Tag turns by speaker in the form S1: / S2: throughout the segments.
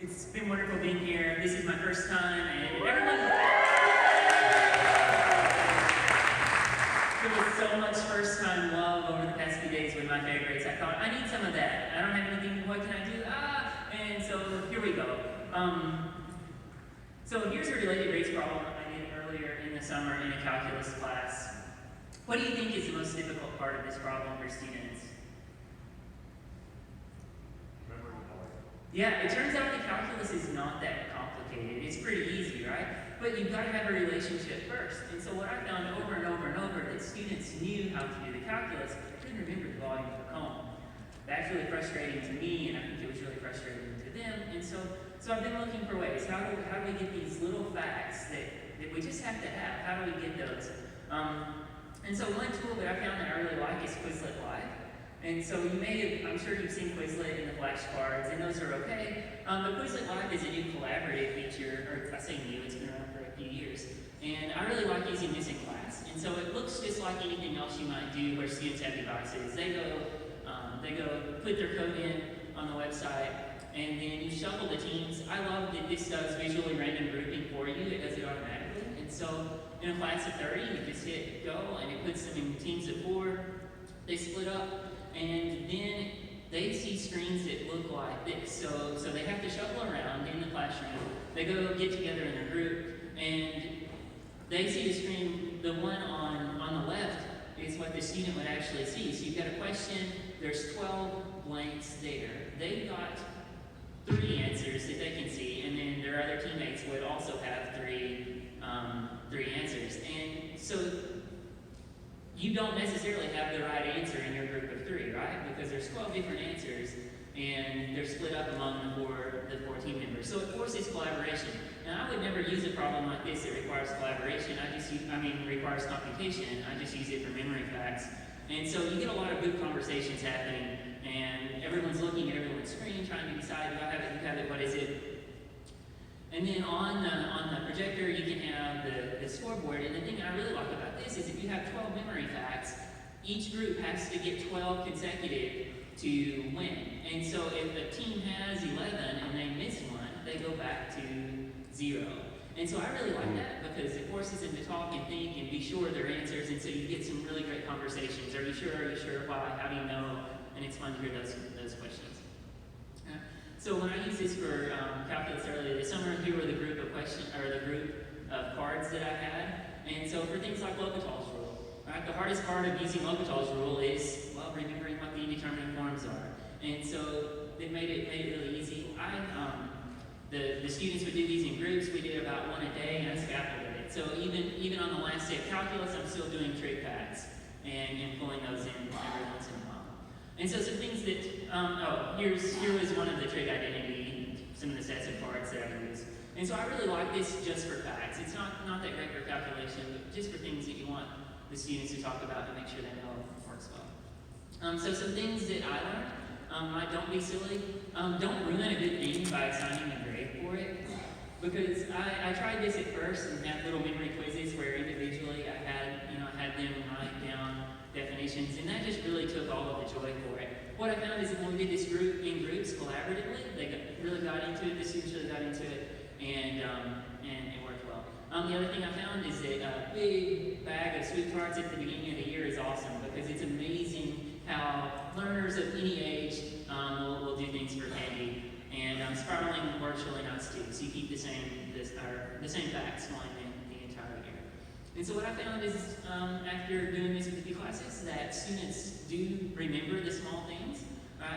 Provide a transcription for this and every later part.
S1: It's been wonderful being here. This is my first time, and everyone... There was so much first-time love over the past few days with my favorites. I thought, I need some of that. I don't have anything, what can I do? And so here we go. So here's a related race problem I did earlier in the summer in a calculus class. What do you think is the most difficult part of this problem for students? Yeah, it turns out the calculus is not that complicated. It's pretty easy, right? But you've got to have a relationship first. And so what I found over and over and over, that students knew how to do the calculus, but couldn't remember the volume of the cone. That's really frustrating to me, and I think it was really frustrating to them. And so I've been looking for ways. How do we get these little facts that we just have to have? How do we get those? And so one tool that I found that I really like is Quizlet Live. And so you may have, I'm sure you've seen Quizlet in the flashcards, and those are okay. But Quizlet Live is a new collaborative feature, or I say new, it's been around for a few years. And I really like using this in class. And so it looks just like anything else you might do where students have devices. They go put their code in on the website, and then you shuffle the teams. I love that this does visually random grouping for you. It does it automatically. And so in a class of 30, you just hit go, and it puts them in teams of 4. They split up. And then they see screens that look like this. So they have to shuffle around in the classroom. They go get together in a group, and they see the screen. The one on the left is what the student would actually see. So you've got a question. There's 12 blanks there. They've got 3 answers that they can see, and then their other teammates would also have 3 answers. And so you don't necessarily have the right answer in your group of 3, right? Because there's 12 different answers, and they're split up among the four team members. So it forces collaboration. Now, I would never use a problem like this that requires collaboration. Requires computation. I just use it for memory facts. And so you get a lot of good conversations happening, and everyone's looking at everyone's screen, trying to decide, do I have it, you have it, what is it? And then on the projector, you can have the scoreboard. And the thing I really like about this is if you have 12 memory facts, each group has to get 12 consecutive to win. And so if a team has 11 and they miss one, they go back to 0. And so I really like that because it forces them to talk and think and be sure of their answers. And so you get some really great conversations. Are you sure? Are you sure? Why? How do you know? And it's fun to hear those questions. So when I used this for calculus earlier this summer, here were the group of cards that I had. And so for things like L'Hopital's rule, right? The hardest part of using L'Hopital's rule is, well, remembering what the indeterminate forms are. And so it made it really easy. The students would do these in groups. We did about 1 a day, and I scaffolded it. So even on the last day of calculus, I'm still doing trig packs and pulling those in every once in a while. And so some things that, here was one of the trig identity, some of the sets of cards that I use. And so I really like this just for facts. It's not that great for calculation, but just for things that you want the students to talk about and make sure they know it works well. So some things that I learned, don't be silly. Don't ruin a good thing by assigning a grade for it. Because I tried this at first and had little memory quizzes where individually I had them write down definitions, and that just really took all of the joy for it. What I found is that when we did this in groups collaboratively, they really got into it, the students really got into it, and it worked well. The other thing I found is that a big bag of sweet tarts at the beginning of the year is awesome because it's amazing how learners of any age will do things for candy. And spiraling works really nice too, so you keep the same facts going the entire year. And so what I found is, after doing this with a few classes, that students do remember the small things.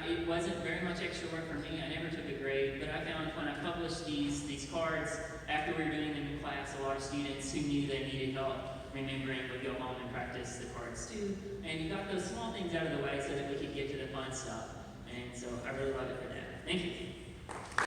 S1: It wasn't very much extra work for me. I never took a grade, but I found when I published these cards, after we were doing them in class, a lot of students who knew they needed help remembering would go home and practice the cards too. And you got those small things out of the way so that we could get to the fun stuff. And so I really love it for that. Thank you.